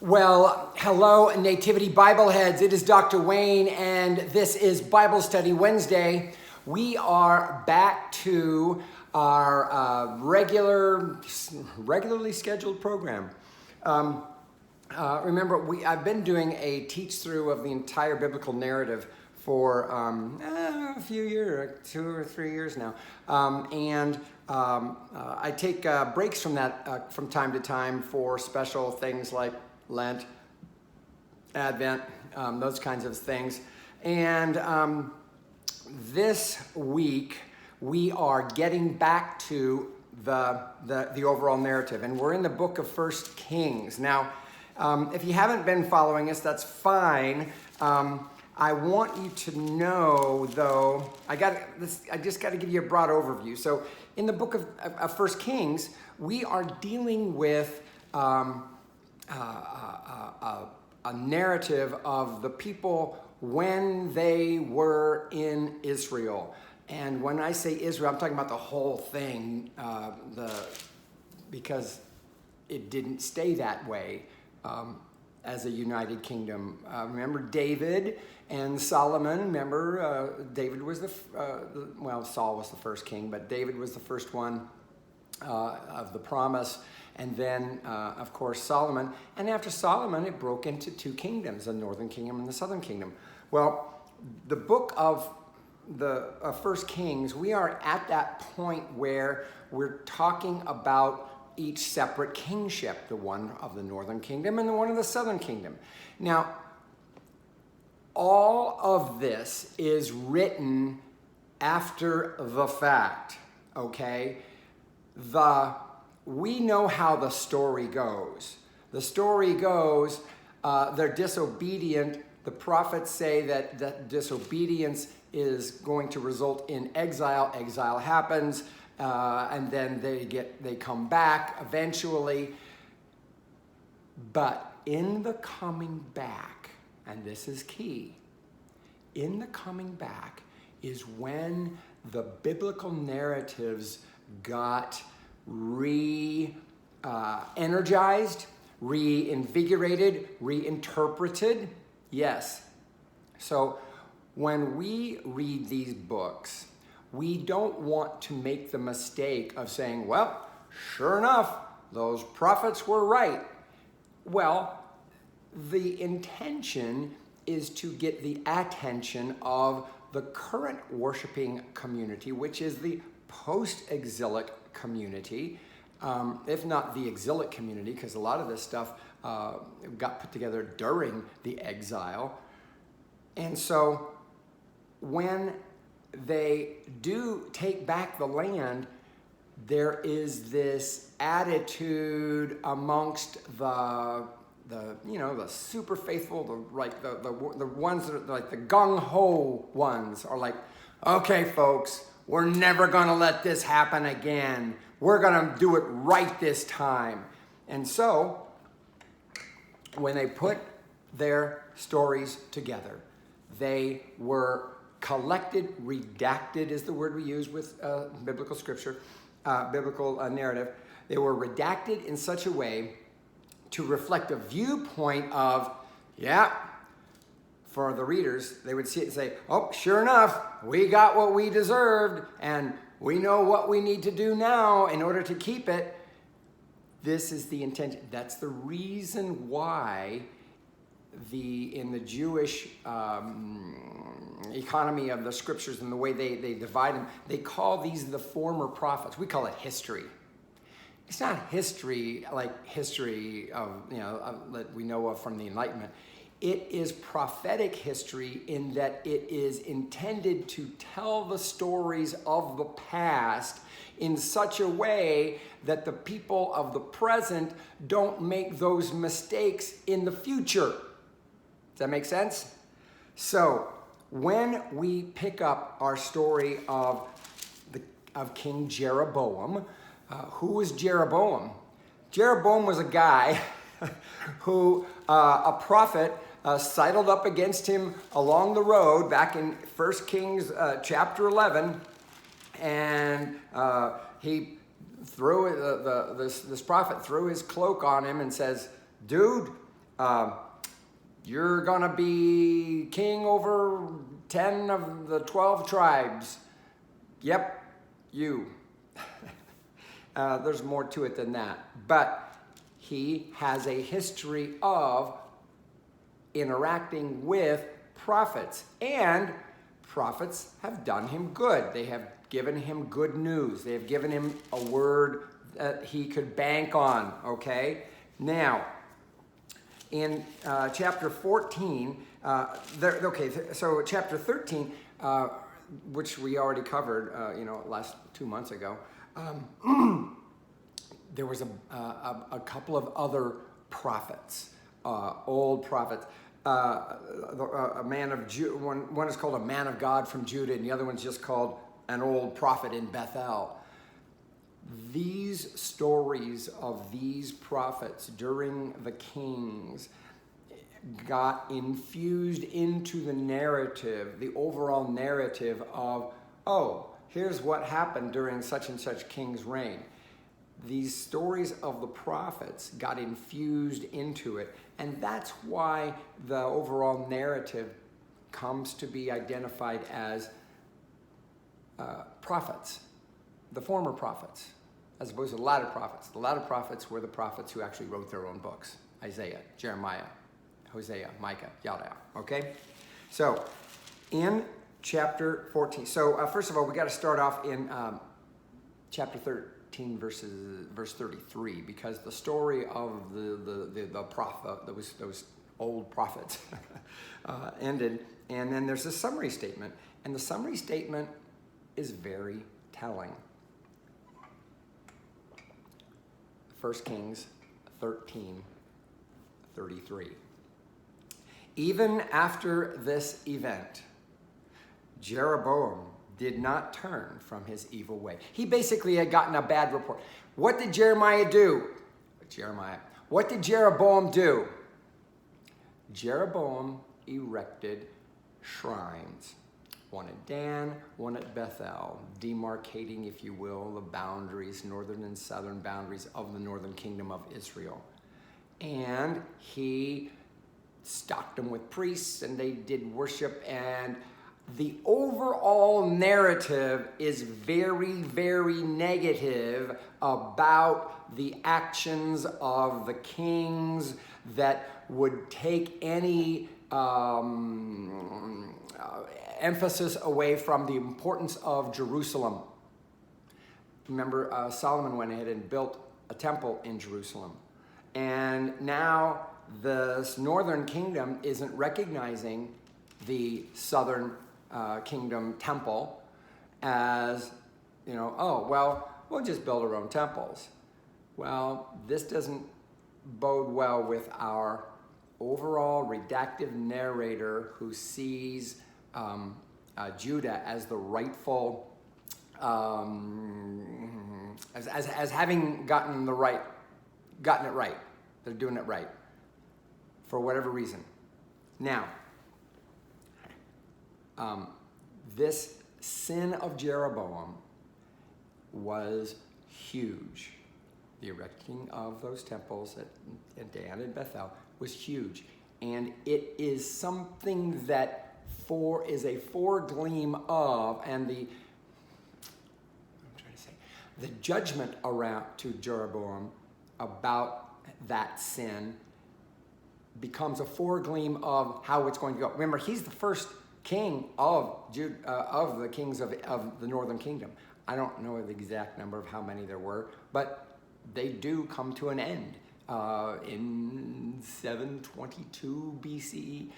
Well, hello, Nativity Bible Heads. It is Dr. Wayne, and this is Bible Study Wednesday. We are back to our regularly scheduled program. Remember, I've been doing a teach-through of the entire biblical narrative for a few years, 2 or 3 years now. I take breaks from that from time to time for special things like Lent, Advent, those kinds of things. And this week, we are getting back to the overall narrative. And we're in the book of 1 Kings. Now, if you haven't been following us, that's fine. I want you to know, though, I just got to give you a broad overview. So in the book of 1 Kings, we are dealing with a narrative of the people when they were in Israel. And when I say Israel, I'm talking about the whole thing, because it didn't stay that way as a united kingdom. Remember David and Solomon. Remember, David was Saul was the first king, but David was the first one of the promise. And then, of course, Solomon. And after Solomon, it broke into two kingdoms, the northern kingdom and the southern kingdom. Well, the book of the First Kings, we are at that point where we're talking about each separate kingship, the one of the northern kingdom and the one of the southern kingdom. Now, all of this is written after the fact, okay? We know how the story goes. The story goes, they're disobedient. The prophets say that disobedience is going to result in exile. Exile happens, and then they come back eventually. But in the coming back, and this is key, in the coming back is when the biblical narratives got energized, reinvigorated, reinterpreted. Yes. So when we read these books, we don't want to make the mistake of saying, well, sure enough, those prophets were right. Well, the intention is to get the attention of the current worshiping community, which is the post-exilic community, if not the exilic community, because a lot of this stuff got put together during the exile. And so when they do take back the land, there is this attitude amongst the super faithful, the ones that are like the gung-ho ones are like, okay, folks, we're never going to let this happen again. We're going to do it right this time. And so, when they put their stories together, they were collected, redacted is the word we use with biblical scripture, biblical narrative. They were redacted in such a way to reflect a viewpoint of, for the readers, they would see it and say, oh, sure enough, we got what we deserved, and we know what we need to do now in order to keep it. This is the intention. That's the reason why in the Jewish economy of the scriptures and the way they divide them, they call these the former prophets. We call it history. It's not history like history that we know of from the Enlightenment. It is prophetic history in that it is intended to tell the stories of the past in such a way that the people of the present don't make those mistakes in the future. Does that make sense? So when we pick up our story of King Jeroboam, who was Jeroboam? Jeroboam was a guy who, a prophet, sidled up against him along the road back in 1 Kings chapter 11, and he threw this prophet threw his cloak on him and says, dude, You're going to be king over 10 of the 12 tribes. Yep, you. There's more to it than that. But he has a history of interacting with prophets. And prophets have done him good. They have given him good news. They have given him a word that he could bank on, okay? Now, in chapter 14, so chapter 13, which we already covered, last 2 months ago, there was a couple of other prophets, old prophets. A man of one is called a man of God from Judah, and the other one's just called an old prophet in Bethel. These stories of these prophets during the kings got infused into the narrative, the overall narrative of, oh, here's what happened during such and such king's reign. These stories of the prophets got infused into it, and that's why the overall narrative comes to be identified as prophets, the former prophets, as opposed to the latter prophets. The latter prophets were the prophets who actually wrote their own books: Isaiah, Jeremiah, Hosea, Micah, yada, okay? So, in chapter 14, so first of all, we got to start off in chapter 13, verse 33, because the story of the prophet, those old prophets, ended, and then there's a summary statement, and the summary statement is very telling. 1 Kings 13:33. Even after this event, Jeroboam did not turn from his evil way. He basically had gotten a bad report. What did Jeremiah do? What did Jeroboam do? Jeroboam erected shrines. One at Dan, one at Bethel, demarcating, if you will, the boundaries, northern and southern boundaries of the northern kingdom of Israel. And he stocked them with priests, and they did worship, and the overall narrative is very, very negative about the actions of the kings that would take any emphasis away from the importance of Jerusalem. Remember, Solomon went ahead and built a temple in Jerusalem. And now this northern kingdom isn't recognizing the southern kingdom temple as, oh, well, we'll just build our own temples. Well, this doesn't bode well with our overall redactive narrator who sees Judah as the rightful, as having gotten it right. They're doing it right for whatever reason. Now, this sin of Jeroboam was huge. The erecting of those temples at Dan and Bethel was huge. And it is something that is a foregleam of, and the judgment around to Jeroboam about that sin becomes a foregleam of how it's going to go. Remember, he's the first king of the kings of the northern kingdom. I don't know the exact number of how many there were, but they do come to an end in 722 BCE.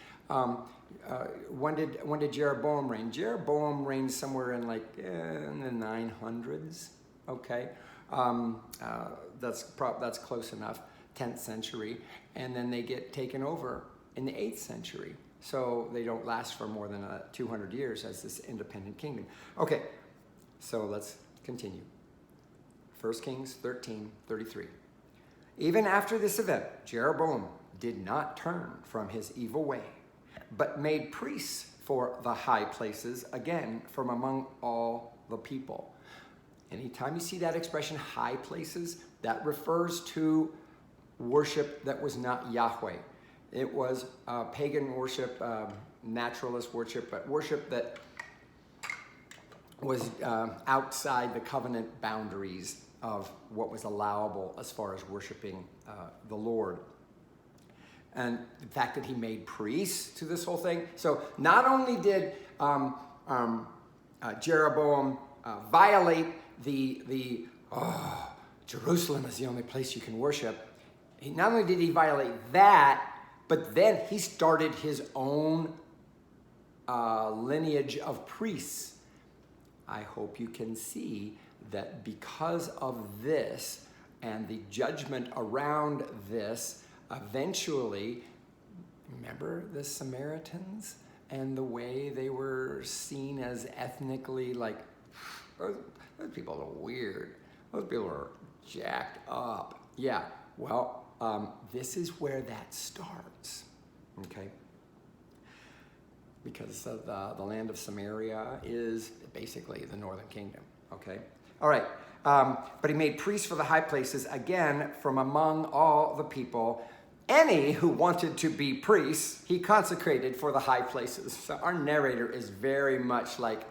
When did Jeroboam reign? Jeroboam reigned somewhere in in the 900s. Okay, that's close enough. 10th century, and then they get taken over in the 8th century. So they don't last for more than 200 years as this independent kingdom. Okay, so let's continue. 1 Kings 13:33. Even after this event, Jeroboam did not turn from his evil way, but made priests for the high places, again, from among all the people. Anytime you see that expression, high places, that refers to worship that was not Yahweh. It was pagan worship, naturalist worship, but worship that was outside the covenant boundaries of what was allowable as far as worshiping the Lord. And the fact that he made priests to this whole thing. So not only did Jeroboam violate the Jerusalem is the only place you can worship. Not only did he violate that, but then he started his own lineage of priests. I hope you can see that because of this and the judgment around this, eventually, remember the Samaritans and the way they were seen as ethnically like, those people are weird. Those people are jacked up. Yeah, well, this is where that starts, okay? Because the land of Samaria is basically the northern kingdom, okay? All right, but he made priests for the high places, again, from among all the people. Any who wanted to be priests, he consecrated for the high places. So our narrator is very much like,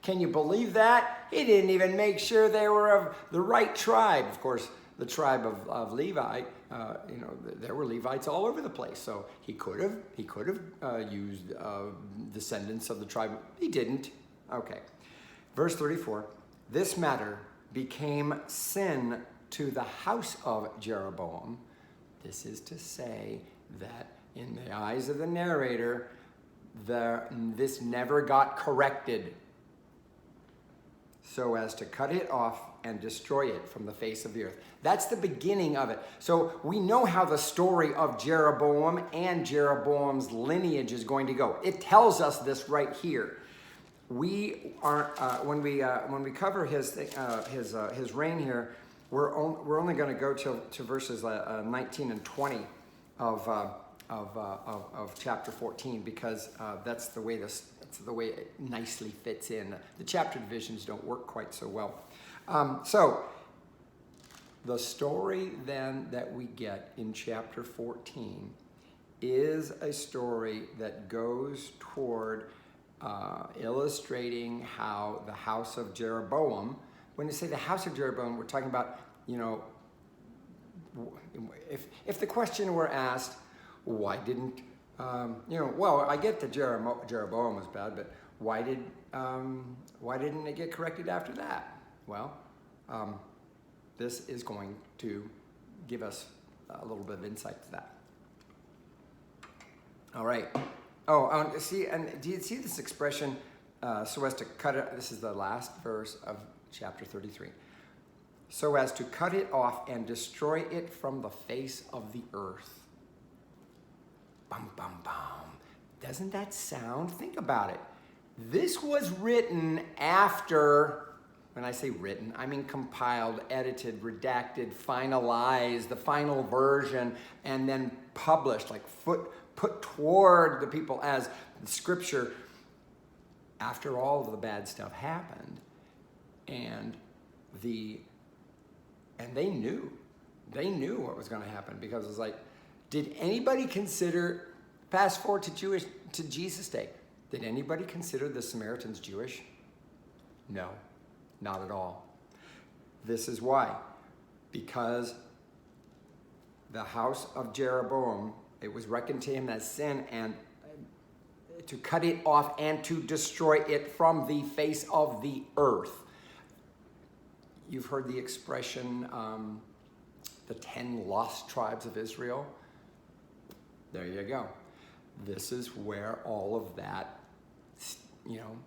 can you believe that? He didn't even make sure they were of the right tribe. Of course, the tribe of Levi, there were Levites all over the place. So he could have used descendants of the tribe. He didn't. Okay. Verse 34, this matter became sin to the house of Jeroboam. This is to say that in the eyes of the narrator, this never got corrected so as to cut it off and destroy it from the face of the earth. That's the beginning of it. So we know how the story of Jeroboam and Jeroboam's lineage is going to go. It tells us this right here. We are when we cover his reign here, we're only going to go to verses 19 and 20 of chapter 14 because that's the way it nicely fits in. The chapter divisions don't work quite so well. So the story then that we get in chapter 14 is a story that goes toward illustrating how the house of Jeroboam, when you say the house of Jeroboam, we're talking about, if the question were asked, why didn't, well, I get that Jeroboam was bad, but why didn't it get corrected after that? Well, this is going to give us a little bit of insight to that. All right. Oh, see, and do you see this expression, so as to cut it, this is the last verse of chapter 33. So as to cut it off and destroy it from the face of the earth. Bum, bum, bum. Doesn't that sound? Think about it. This was written after, when I say written, I mean compiled, edited, redacted, finalized, the final version, and then published, like put toward the people as scripture after all of the bad stuff happened. And they knew what was going to happen, because it was like, did anybody consider, fast forward to Jesus' day, did anybody consider the Samaritans Jewish? No, not at all. This is why. Because the house of Jeroboam, it was reckoned to him as sin, and to cut it off and to destroy it from the face of the earth. You've heard the expression, the 10 lost tribes of Israel. There you go. This is where all of that,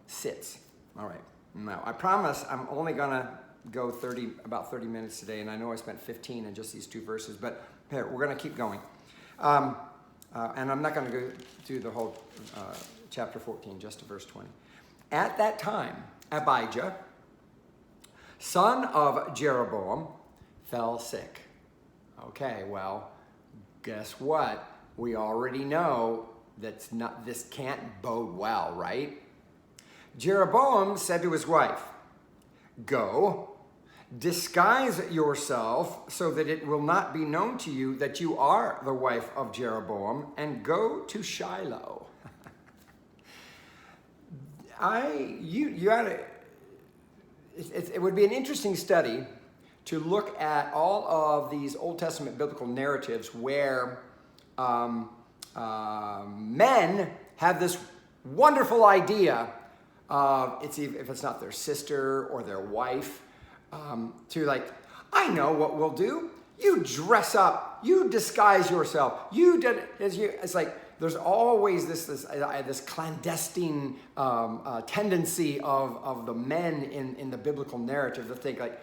sits. All right. Now, I promise I'm only going to go about 30 minutes today, and I know I spent 15 in just these two verses, but here, we're going to keep going. And I'm not going to go through the whole chapter 14, just to verse 20. At that time, Ahijah, son of Jeroboam, fell sick. Okay, well, guess what? We already know this can't bode well, right? Jeroboam said to his wife, "Go Disguise yourself so that it will not be known to you that you are the wife of Jeroboam, and go to Shiloh. It would be an interesting study to look at all of these Old Testament biblical narratives where men have this wonderful idea of, if it's not their sister or their wife, to like, I know what we'll do. You dress up, you disguise yourself, it's like there's always this clandestine tendency of the men in the biblical narrative to think like,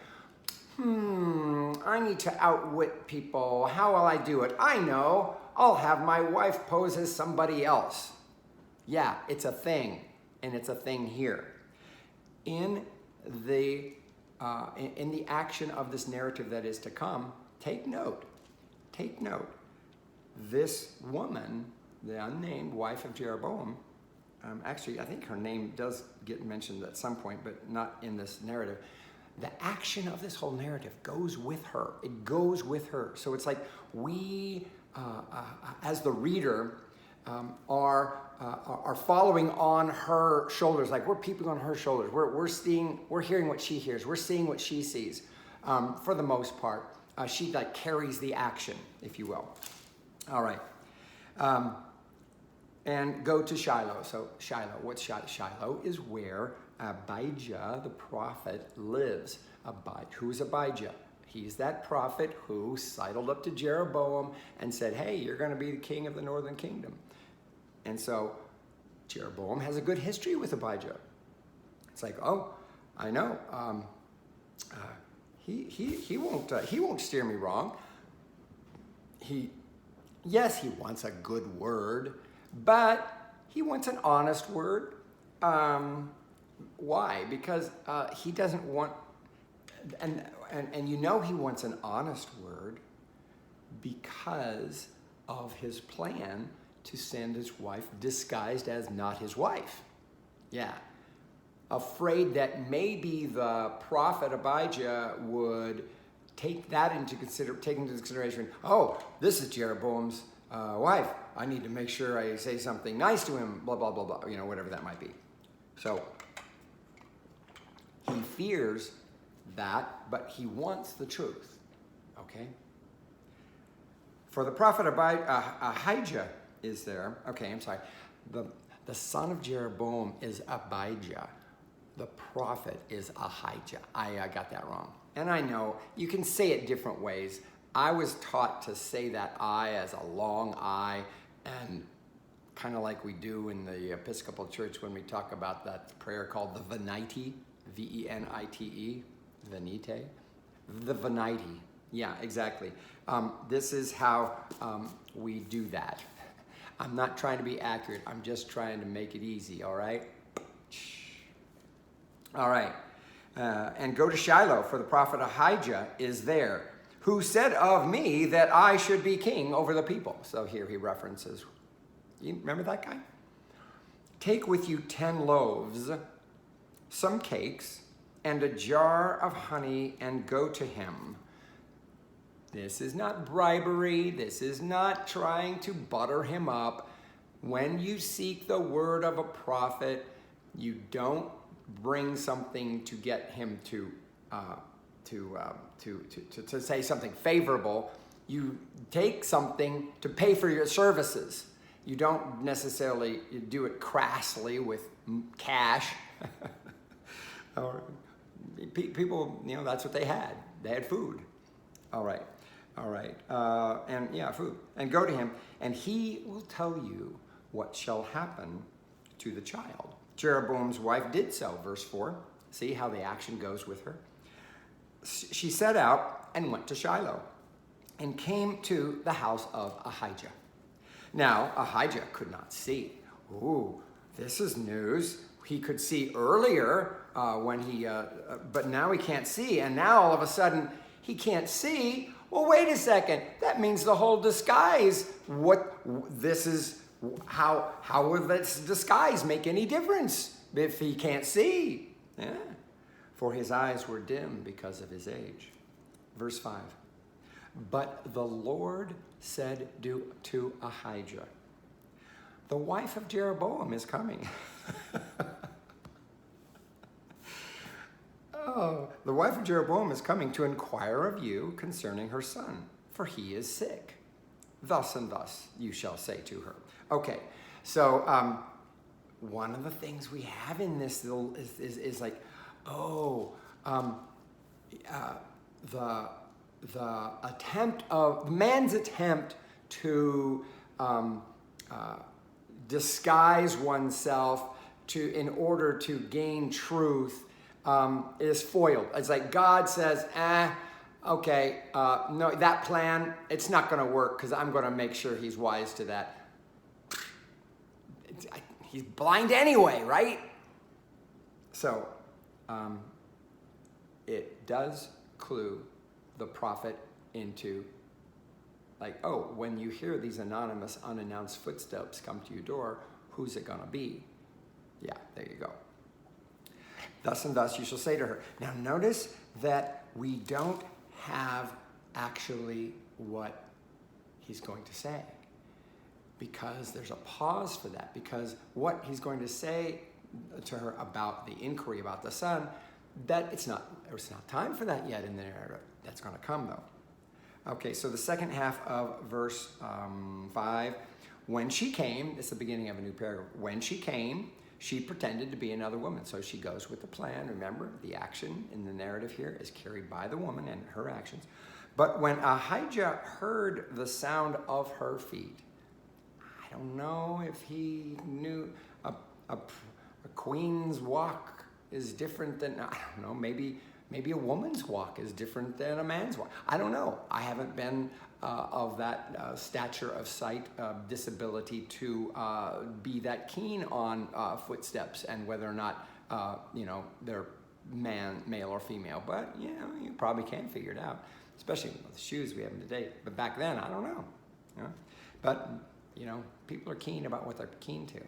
I need to outwit people. How will I do it? I know. I'll have my wife pose as somebody else. Yeah, it's a thing, and it's a thing here. In the action of this narrative that is to come, take note. Take note. This woman, the unnamed wife of Jeroboam, actually, I think her name does get mentioned at some point, but not in this narrative. The action of this whole narrative goes with her. It goes with her. So it's like we, as the reader, are following on her shoulders. Like we're peeping on her shoulders. We're hearing what she hears. We're seeing what she sees. For the most part, she like carries the action, if you will. All right. And go to Shiloh. So Shiloh, what's Shiloh? Shiloh is where Ahijah, the prophet, lives. Who's Ahijah? He's that prophet who sidled up to Jeroboam and said, hey, you're going to be the king of the northern kingdom. And so Jeroboam has a good history with Ahijah. It's like, oh, I know. He won't steer me wrong. Yes, he wants a good word, but he wants an honest word. Why? Because he doesn't want, and you know he wants an honest word because of his plan to send his wife disguised as not his wife. Yeah. Afraid that maybe the prophet Ahijah would take into consideration, oh, this is Jeroboam's wife. I need to make sure I say something nice to him, blah, blah, blah, blah, whatever that might be. So he fears that, but he wants the truth, okay? For the prophet Ahijah is there. Okay, I'm sorry. The son of Jeroboam is Ahijah. The prophet is Ahijah. I got that wrong. And I know you can say it different ways. I was taught to say that I as a long I, and kind of like we do in the Episcopal Church when we talk about that prayer called the Venite, V-E-N-I-T-E, Venite, the Venite. Yeah, exactly. This is how we do that. I'm not trying to be accurate. I'm just trying to make it easy, all right? All right. And go to Shiloh, for the prophet Ahijah is there, who said of me that I should be king over the people. So here he references, you remember that guy? Take with you 10 loaves, some cakes, and a jar of honey, and go to him. This is not bribery. This is not trying to butter him up. When you seek the word of a prophet, you don't bring something to get him to say something favorable. You take something to pay for your services. You don't necessarily do it crassly with cash. Or people, that's what they had. They had food. All right. And yeah, food. And go to him, and he will tell you what shall happen to the child. Jeroboam's wife did so, verse 4. See how the action goes with her? She set out and went to Shiloh and came to the house of Ahijah. Now, Ahijah could not see. Ooh, this is news. He could see earlier but now he can't see. And now all of a sudden he can't see. Well, wait a second. That means the whole disguise. How will this disguise make any difference if he can't see? Yeah. for his eyes were dim because of his age. Verse 5. But the Lord said to Ahijah, the wife of Jeroboam is coming. Oh, the wife of Jeroboam is coming to inquire of you concerning her son, for he is sick. Thus and thus you shall say to her. Okay, so one of the things we have in this is like, the man's attempt to disguise oneself in order to gain truth is foiled. It's like God says, okay, no, that plan, it's not going to work because I'm going to make sure he's wise to that. He's blind anyway, right? So it does clue the prophet into, like, oh, when you hear these anonymous, unannounced footsteps come to your door, who's it going to be? Yeah, there you go. Thus and thus you shall say to her. Now notice that we don't have actually what he's going to say, because there's a pause for that, because what he's going to say to her about the inquiry about the son, that it's not time for that yet in the narrative. That's going to come though. Okay, so the second half of verse 5, when she came, it's the beginning of a new paragraph. When she came, she pretended to be another woman. So she goes with the plan. Remember, the action in the narrative here is carried by the woman and her actions. But when Ahijah heard the sound of her feet, I don't know if he knew a queen's walk is different than, I don't know, maybe a woman's walk is different than a man's walk. I don't know. I haven't been of that stature of sight, disability to be that keen on footsteps and whether or not, they're male or female. But, you probably can figure it out, especially with the shoes we have today. But back then, I don't know. But, people are keen about what they're keen to.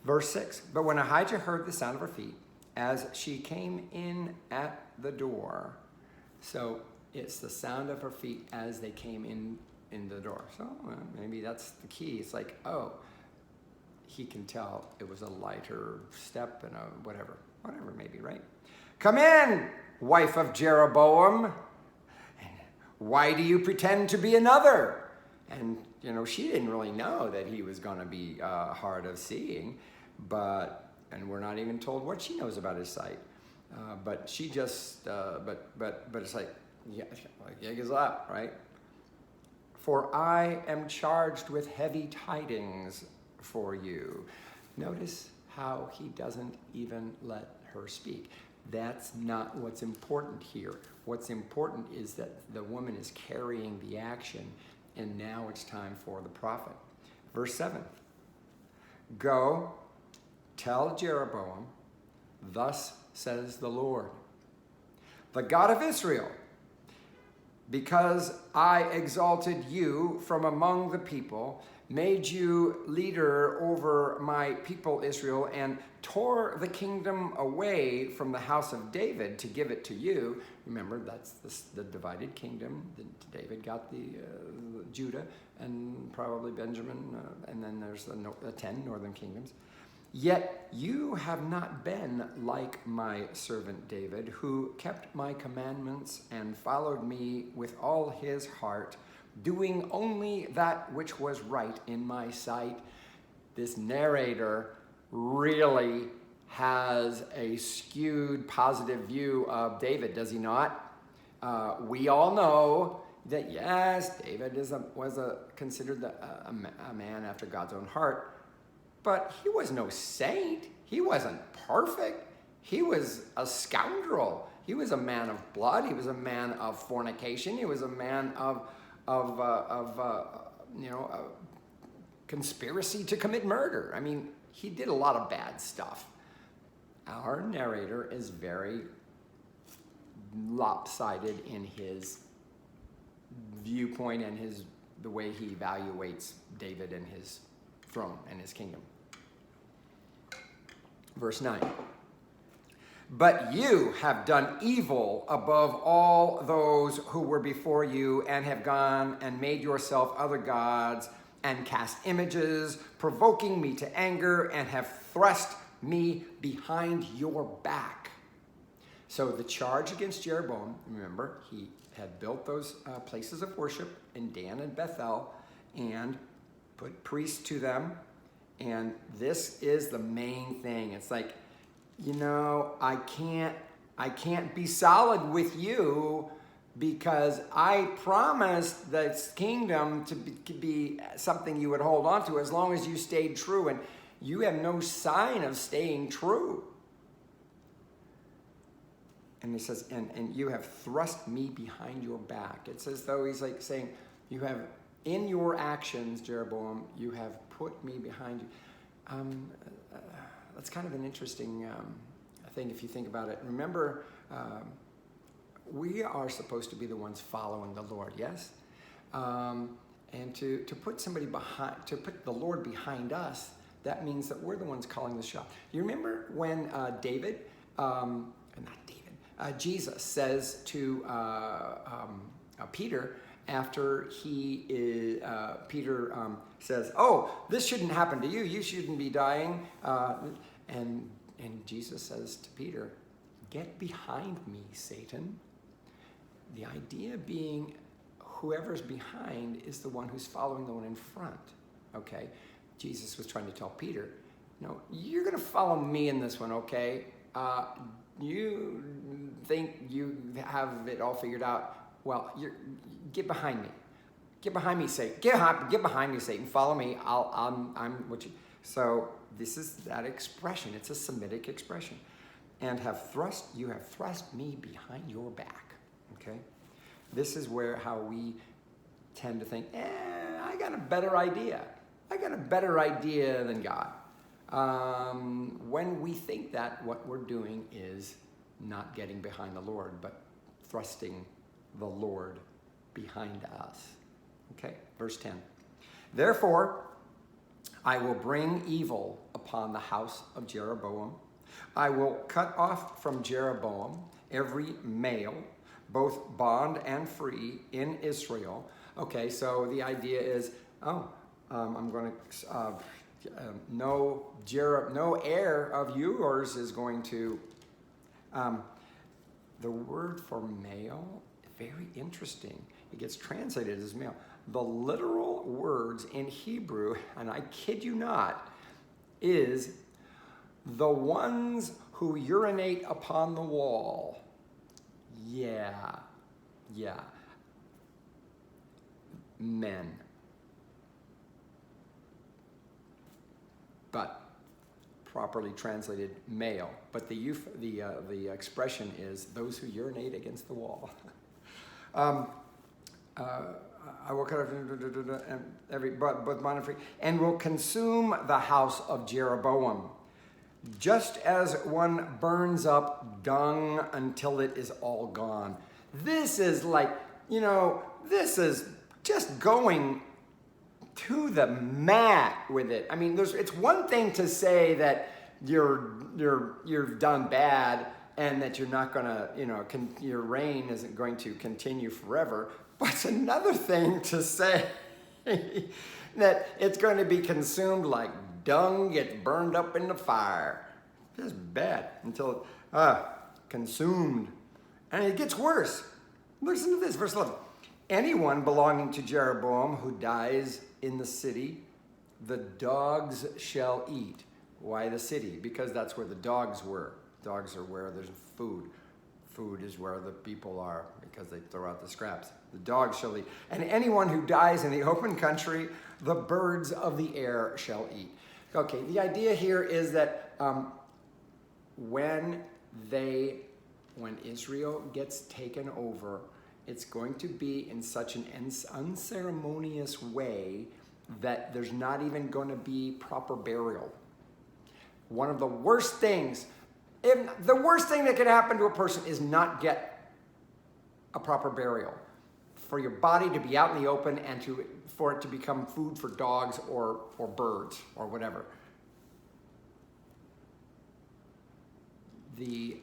Verse 6, but when Ahijah heard the sound of her feet, as she came in at the door, so it's the sound of her feet as they came in the door. So maybe that's the key. It's like, oh, he can tell it was a lighter step and a whatever maybe, right? Come in, wife of Jeroboam. Why do you pretend to be another? And, she didn't really know that he was going to be hard of seeing, and we're not even told what she knows about his sight. But she just, but it's like, gig is up, right? For I am charged with heavy tidings for you. Notice how he doesn't even let her speak. That's not what's important here. What's important is that the woman is carrying the action, and now it's time for the prophet. Verse 7. Go, tell Jeroboam, thus says the Lord, the God of Israel, because I exalted you from among the people, made you leader over my people Israel, and tore the kingdom away from the house of David to give it to you. Remember, that's the divided kingdom. David got the Judah and probably Benjamin, and then there's the 10 northern kingdoms. Yet you have not been like my servant David, who kept my commandments and followed me with all his heart, doing only that which was right in my sight. This narrator really has a skewed positive view of David, does he not? We all know that, yes, David was considered a man after God's own heart, but he was no saint. He wasn't perfect. He was a scoundrel. He was a man of blood. He was a man of fornication. He was a man of conspiracy to commit murder. I mean, he did a lot of bad stuff. Our narrator is very lopsided in his viewpoint and the way he evaluates David and his throne and his kingdom. Verse 9. But you have done evil above all those who were before you, and have gone and made yourself other gods, and cast images, provoking me to anger, and have thrust me behind your back. So the charge against Jeroboam, remember, he had built those places of worship in Dan and Bethel, and put priests to them. And this is the main thing. It's like, I can't be solid with you, because I promised this kingdom to be something you would hold on to as long as you stayed true, and you have no sign of staying true. And he says, and you have thrust me behind your back. It's as though he's like saying, you have, in your actions, Jeroboam, you have put me behind you. That's kind of an interesting thing if you think about it. Remember, we are supposed to be the ones following the Lord, yes? And to put somebody behind, to put the Lord behind us, that means that we're the ones calling the shot. You remember when Jesus says to Peter, after Peter says, "Oh, this shouldn't happen to you. You shouldn't be dying." And Jesus says to Peter, "Get behind me, Satan." The idea being, whoever's behind is the one who's following the one in front. Okay, Jesus was trying to tell Peter, "No, you're going to follow me in this one. Okay, you think you have it all figured out? Well, get behind me. Get behind me, Satan. Get behind me, Satan. Follow me. I'm what you." So this is that expression. It's a Semitic expression. And you have thrust me behind your back. Okay, this is how we tend to think. I got a better idea. I got a better idea than God. When we think that, what we're doing is not getting behind the Lord, but thrusting the Lord behind us. Okay, verse 10. Therefore, I will bring evil upon the house of Jeroboam. I will cut off from Jeroboam every male, both bond and free, in Israel. Okay, so the idea is, I'm going to, no heir of yours is going to, the word for male, very interesting. It gets translated as male. The literal words in Hebrew, and I kid you not, is the ones who urinate upon the wall. Yeah. Men. But properly translated male. But the expression is those who urinate against the wall. I will cut off every both bond and free, and will consume the house of Jeroboam, just as one burns up dung until it is all gone. This is like, this is just going to the mat with it. I mean, it's one thing to say that you've done bad and that you're not gonna, your reign isn't going to continue forever. But it's another thing to say that it's going to be consumed like dung gets burned up in the fire. It's bad until consumed. And it gets worse. Listen to this, verse 11. Anyone belonging to Jeroboam who dies in the city, the dogs shall eat. Why the city? Because that's where the dogs were. Dogs are where there's food. Food is where the people are because they throw out the scraps. The dogs shall eat. And anyone who dies in the open country, the birds of the air shall eat. Okay, the idea here is that when Israel gets taken over, it's going to be in such an unceremonious way that there's not even going to be proper burial. One of the worst things, the worst thing that could happen to a person is not get a proper burial. For your body to be out in the open and for it to become food for dogs or birds or whatever. The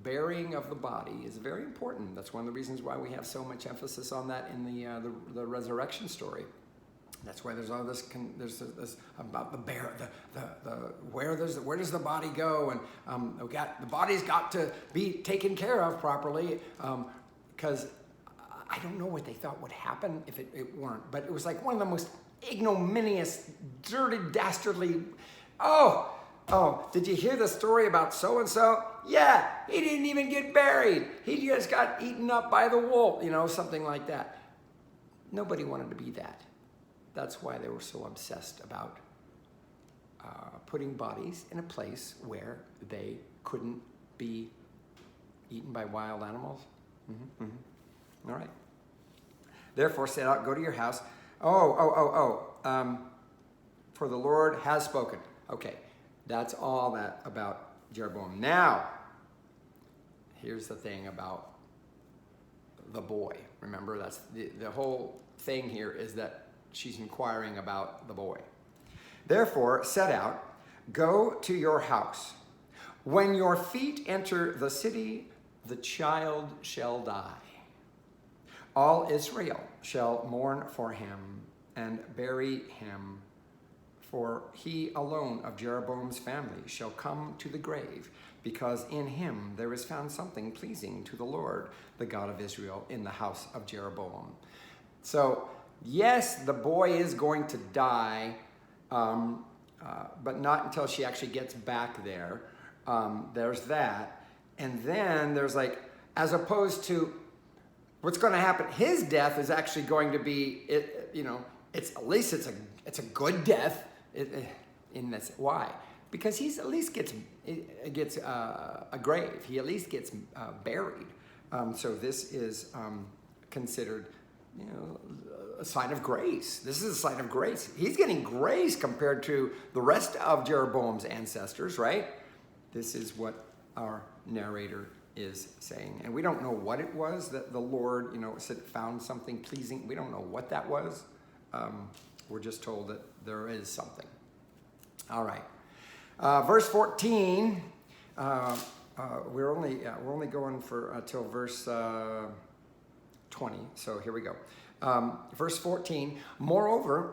burying of the body is very important. That's one of the reasons why we have so much emphasis on that in the resurrection story. That's why there's all this. There's this about where does the body go, and the body's got to be taken care of properly, because I don't know what they thought would happen if it weren't. But it was like one of the most ignominious, dirty, dastardly. Oh, did you hear the story about so and so? Yeah, he didn't even get buried. He just got eaten up by the wolf. Something like that. Nobody wanted to be that. That's why they were so obsessed about putting bodies in a place where they couldn't be eaten by wild animals. Mm-hmm, mm-hmm. All right. Therefore, set out, go to your house. For the Lord has spoken. Okay, that's all that about Jeroboam. Now, here's the thing about the boy. Remember, that's the whole thing here is that she's inquiring about the boy. Therefore, set out, go to your house. When your feet enter the city, the child shall die. All Israel shall mourn for him and bury him, for he alone of Jeroboam's family shall come to the grave, because in him there is found something pleasing to the Lord, the God of Israel, in the house of Jeroboam. So, yes, the boy is going to die, but not until she actually gets back there. There's that. And then there's as opposed to what's going to happen, his death is actually going to be, it's at least it's a good death. In this, why? Because he at least gets a grave. He at least gets buried. So this is considered, a sign of grace. This is a sign of grace. He's getting grace compared to the rest of Jeroboam's ancestors, right? This is what our narrator is saying. And we don't know what it was that the Lord, said found something pleasing. We don't know what that was. We're just told that there is something. All right. Verse 14. We're only going for till verse 20. So here we go. Verse 14. Moreover,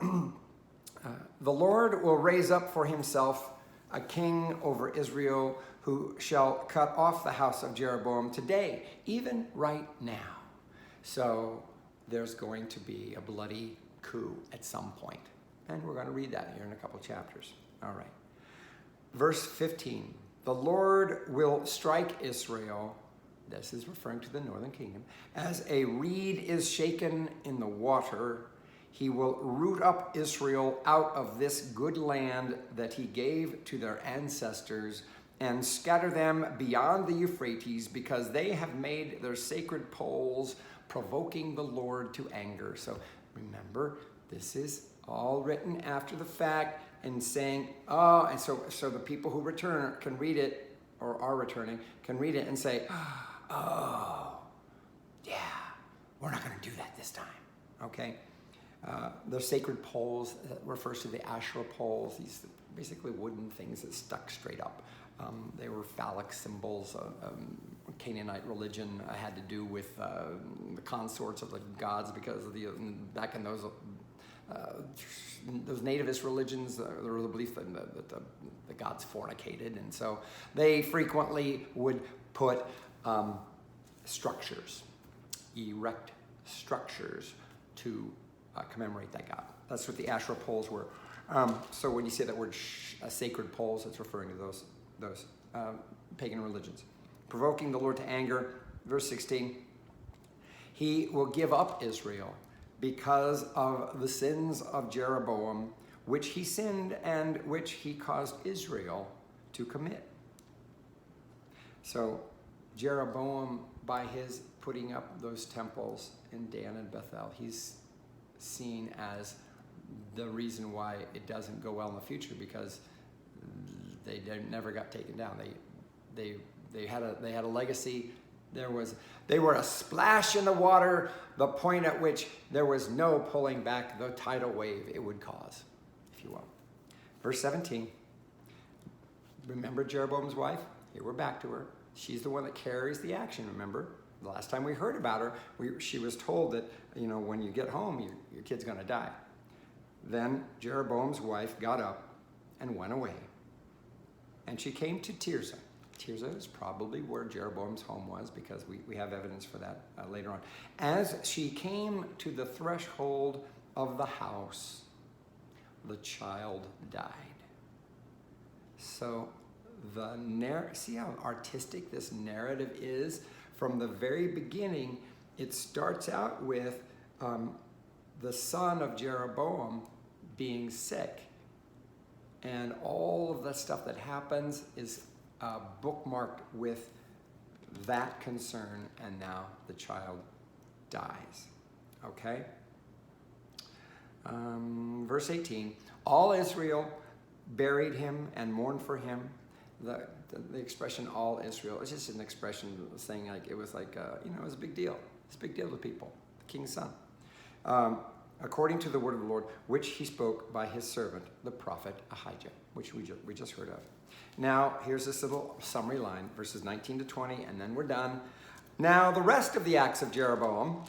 the Lord will raise up for himself a king over Israel, who shall cut off the house of Jeroboam today, even right now. So there's going to be a bloody coup at some point. And we're going to read that here in a couple chapters. All right. Verse 15. The Lord will strike Israel, this is referring to the northern kingdom, as a reed is shaken in the water. He will root up Israel out of this good land that he gave to their ancestors and scatter them beyond the Euphrates, because they have made their sacred poles, provoking the Lord to anger. So remember, this is all written after the fact and saying, and so the people who return can read it, or are returning, can read it and say, yeah, we're not going to do that this time, okay? The sacred poles, that refers to the Asherah poles, these basically wooden things that stuck straight up. They were phallic symbols. Canaanite religion had to do with the consorts of the gods, because of back in those nativist religions, there was a belief that the gods fornicated, and so they frequently would put structures, erect structures to commemorate that god. That's what the Asherah poles were. So when you say that word sacred poles, it's referring to those pagan religions. Provoking the Lord to anger, verse 16. He will give up Israel because of the sins of Jeroboam, which he sinned and which he caused Israel to commit. So Jeroboam, by his putting up those temples in Dan and Bethel, he's seen as the reason why it doesn't go well in the future, because they never got taken down. They had a legacy. They were a splash in the water, the point at which there was no pulling back the tidal wave it would cause, if you will. Verse 17. Remember Jeroboam's wife? Here we're back to her. She's the one that carries the action, remember? The last time we heard about her, she was told that, when you get home, your kid's going to die. Then Jeroboam's wife got up and went away. And she came to Tirzah. Tirzah is probably where Jeroboam's home was, because we have evidence for that later on. As she came to the threshold of the house, the child died. So see how artistic this narrative is? From the very beginning, it starts out with the son of Jeroboam being sick. And all of the stuff that happens is bookmarked with that concern, and now the child dies. Okay? Verse 18, all Israel buried him and mourned for him. The expression all Israel, it's just an expression saying it was it was a big deal. It's a big deal to people, the king's son. According to the word of the Lord, which he spoke by his servant, the prophet Ahijah, which we just heard of. Now, here's this little summary line, verses 19 to 20, and then we're done. Now, the rest of the acts of Jeroboam,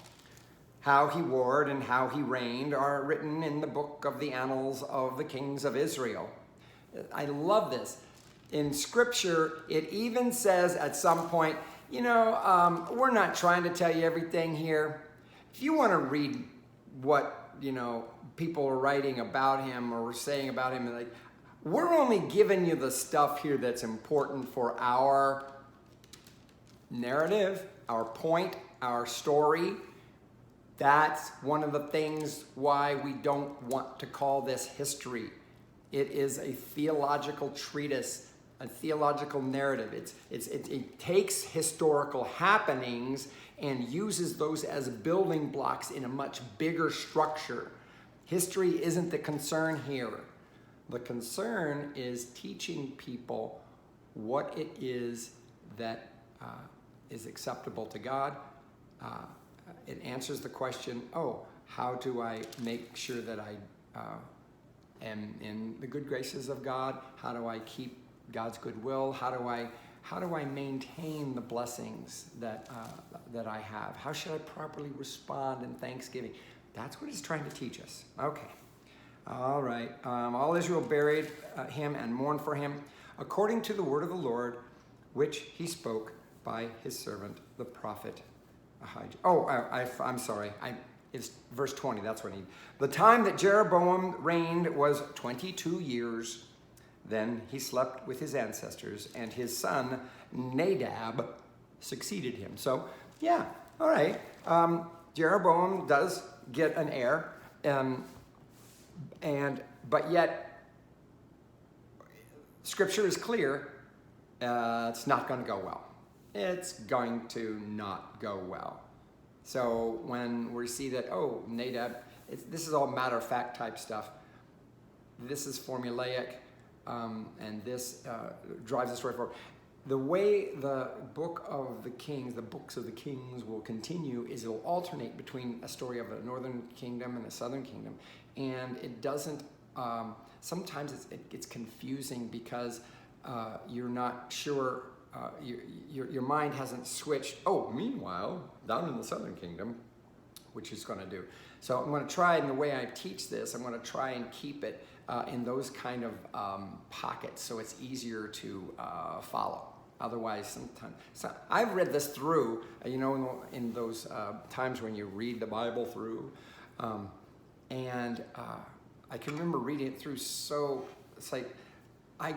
how he warred and how he reigned, are written in the book of the annals of the kings of Israel. I love this. In Scripture, it even says at some point, we're not trying to tell you everything here. If you want to read what, people are writing about him or saying about him, we're only giving you the stuff here that's important for our narrative, our point, our story. That's one of the things why we don't want to call this history. It is a theological treatise, a theological narrative. It takes historical happenings and uses those as building blocks in a much bigger structure. History isn't the concern here. The concern is teaching people what it is that is acceptable to God. It answers the question, how do I make sure that I am in the good graces of God? How do I keep God's goodwill? How do I maintain the blessings that I have? How should I properly respond in thanksgiving? That's what it's trying to teach us. Okay. All right. All Israel buried him and mourned for him, according to the word of the Lord, which he spoke by his servant, the prophet Ahijah. I'm sorry. It's verse 20. That's what I need. The time that Jeroboam reigned was 22 years. Then he slept with his ancestors, and his son Nadab succeeded him. So, yeah, all right. Jeroboam does get an heir, but yet Scripture is clear. It's not going to go well. It's going to not go well. So when we see that, Nadab, this is all matter-of-fact type stuff. This is formulaic. And this drives the story forward. The way the books of the Kings will continue is it'll alternate between a story of a northern kingdom and a southern kingdom. And it doesn't, sometimes it gets confusing because you're not sure, your mind hasn't switched. Meanwhile, down in the southern kingdom, which is going to do. So I'm going to try, in the way I teach this, I'm going to try and keep it in those kind of pockets, so it's easier to follow. Otherwise, sometimes I've read this through, in those times when you read the Bible through, and I can remember reading it through. So it's like I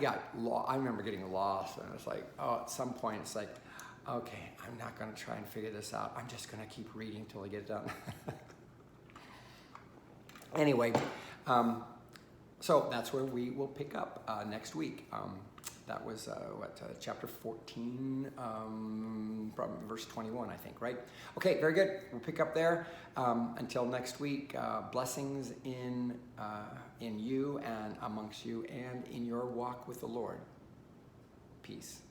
remember getting lost, and it's like, at some point, it's like, okay, I'm not going to try and figure this out. I'm just going to keep reading till I get it done. Anyway. So that's where we will pick up next week. That was chapter 14, from verse 21, I think, right? Okay, very good. We'll pick up there. Until next week, blessings in you and amongst you and in your walk with the Lord. Peace.